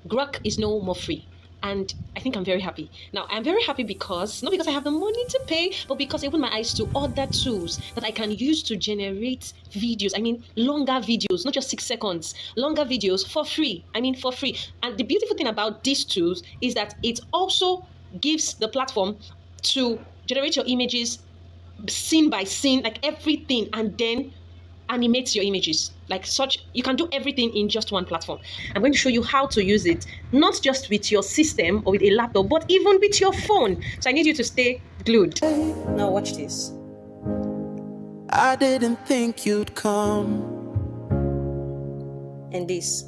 Grok is no more free. And I think I'm very happy. Now, I'm very happy because, not because I have the money to pay, but because I open my eyes to other tools that I can use to generate videos. I mean, longer videos, not just 6 seconds, longer videos for free. I mean, for free. And the beautiful thing about these tools is that it also gives the platform to generate your images scene by scene, like everything, and then animate your images like such. You can do everything in just one platform. I'm going to show you how to use it, not just with your system or with a laptop, but even with your phone. So I need you to stay glued. Now watch this. I didn't think you'd come. And this.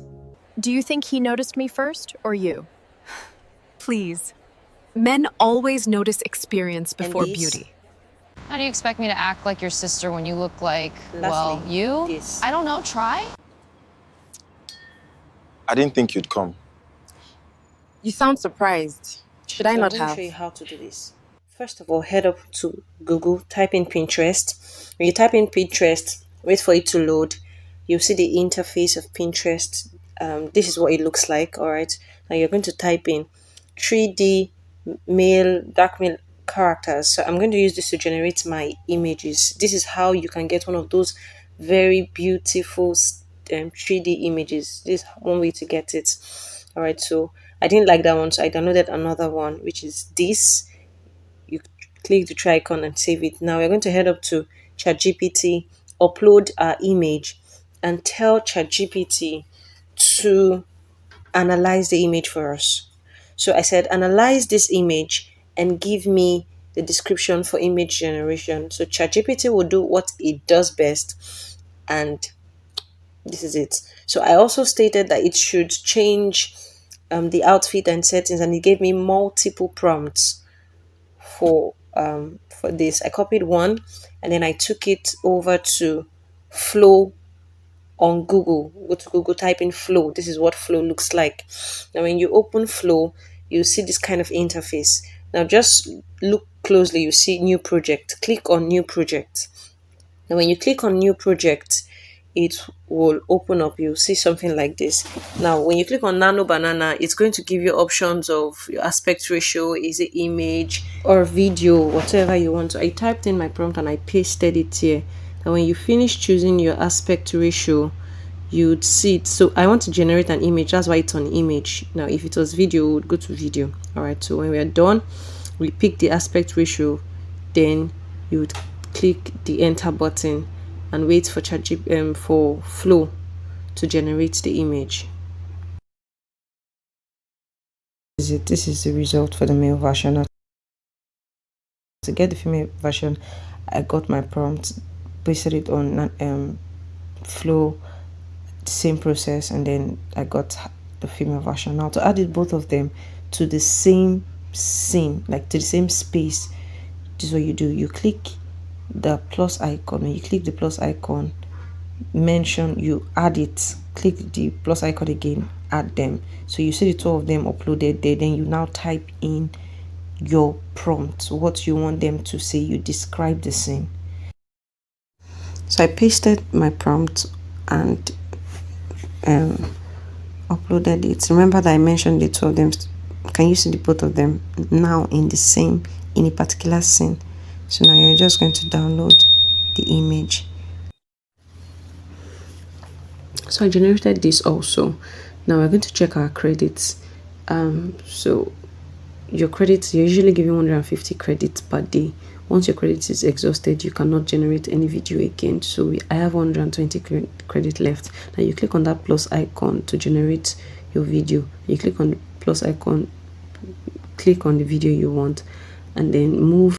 Do you think he noticed me first or you? Please. Men always notice experience before beauty. How do you expect me to act like your sister when you look like, Lastly, well, you? this. I don't know, try? I didn't think you'd come. You sound surprised. Should I not I'm going have? to show you how to do this. First of all, head up to Google, type in Pinterest. When you type in Pinterest, wait for it to load. You'll see the interface of Pinterest. This is what it looks like. All right. Now you're going to type in 3D male, dark male characters. So I'm going to use this to generate my images. This is how you can get one of those very beautiful 3D images. This is one way to get it. All right. So I didn't like that one, so I downloaded another one, which is this. You click the try icon and save it. Now we're going to head up to ChatGPT, upload our image, and tell ChatGPT to analyze the image for us. So I said, analyze this image and give me the description for image generation. So ChatGPT will do what it does best, and this is it. So I also stated that it should change the outfit and settings, and it gave me multiple prompts for this. I copied one and then I took it over to Flow on Google. Go to Google, type in Flow. This is what Flow looks like. Now when you open Flow, you see this kind of interface. Now just look closely, you see new project. Click on new project. Now when you click on new project, it will open up. You'll see something like this. Now when you click on Nano Banana, it's going to give you options of your aspect ratio, is it image or video, whatever you want. So I typed in my prompt and I pasted it here. And when you finish choosing your aspect ratio, you'd see it. So I want to generate an image, that's why it's on image. Now if it was video, we would go to video. All right, so when we are done, we pick the aspect ratio, then you would click the enter button and wait for for Flow to generate the image. This is the result for the male version. To get the female version, I got my prompt, pasted it on Flow, same process, and then I got the female version. Now to add it, both of them to the same scene, like to the same space, this is what you do. You click the plus icon. When you click the plus icon, mention, you add it, click the plus icon again, add them. So you see the two of them uploaded there. Then you now type in your prompt, what you want them to say. You describe the scene. So I pasted my prompt and uploaded it. Remember that I mentioned the two of them. Can you see the both of them now in a particular scene? So now you're just going to download the image. So I generated this also. Now we're going to check our credits. So your credits, you're usually giving 150 credits per day. Once your credit is exhausted, you cannot generate any video again. So I have 120 credit left. Now you click on that plus icon to generate your video. You click on the plus icon, click on the video you want, and then move.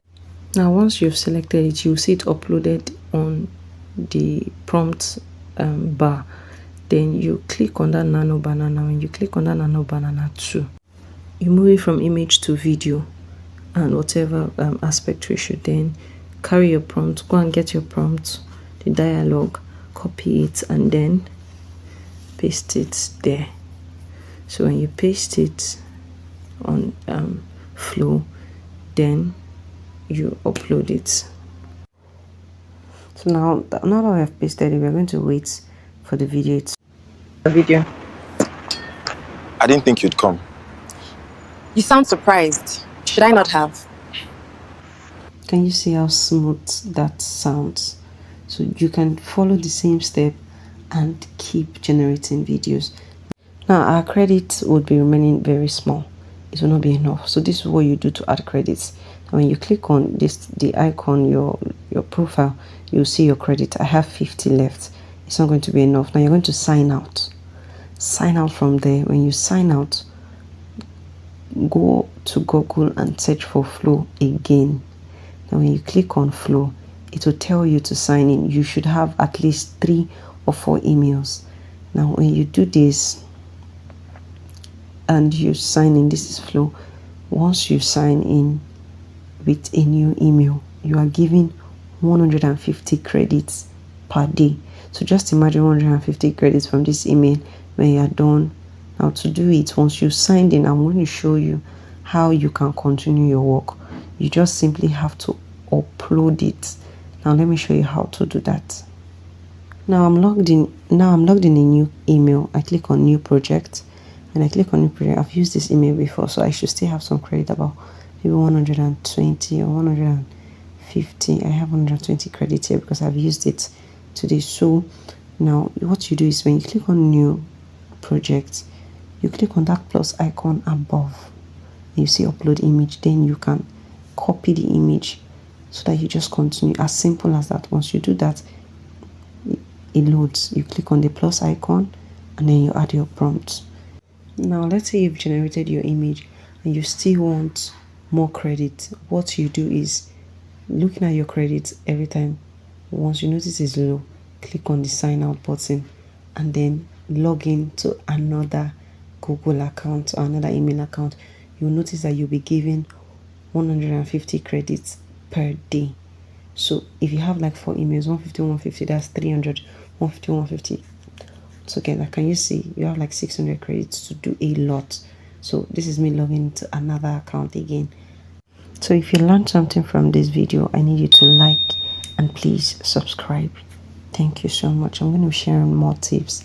Now once you've selected it, you'll see it uploaded on the prompt bar. Then you click on that Nano Banana. When you click on that Nano Banana 2, you move it from image to video and whatever aspect ratio. Then carry your prompt, go and get your prompt, the dialogue, copy it, and then paste it there. So when you paste it on Flow, then you upload it. So now that I have pasted it, we're going to wait for the video. I I didn't think you'd come. You sound surprised. Should I not have? Can you see how smooth that sounds? So you can follow the same step and keep generating videos. Now our credits would be remaining very small. It will not be enough. So this is what you do to add credits. Now when you click on this, the icon, your profile, you'll see your credit. I have 50 left. It's not going to be enough. Now you're going to sign out. Sign out from there. When you sign out, go to Google and search for Flow again. Now when you click on Flow, it will tell you to sign in. You should have at least 3 or 4 emails. Now when you do this and you sign in, this is Flow. Once you sign in with a new email, you are given 150 credits per day. So just imagine 150 credits from this email when you are done. Now to do it, once you signed in, I'm going to show you how you can continue your work. You just simply have to upload it. Now let me show you how to do that. Now I'm logged in a new email. I click on new project. When I click on new project, I've used this email before, so I should still have some credit, about maybe 120 or 150. I have 120 credits here because I've used it today. So now what you do is when you click on new project, you click on that plus icon above. You see upload image, then you can copy the image so that you just continue. As simple as that. Once you do that, it loads. You click on the plus icon and then you add your prompt. Now let's say you've generated your image and you still want more credit. What you do is, looking at your credits every time, once you notice it's low, click on the sign out button and then log in to another Google account or another email account. You'll notice that you'll be given 150 credits per day. So if you have like 4 emails, 150, 150, that's 300, 150, 150 together. Can you see? You have like 600 credits to do a lot. So this is me logging into another account again. So if you learned something from this video, I need you to like and please subscribe. Thank you so much. I'm going to be sharing more tips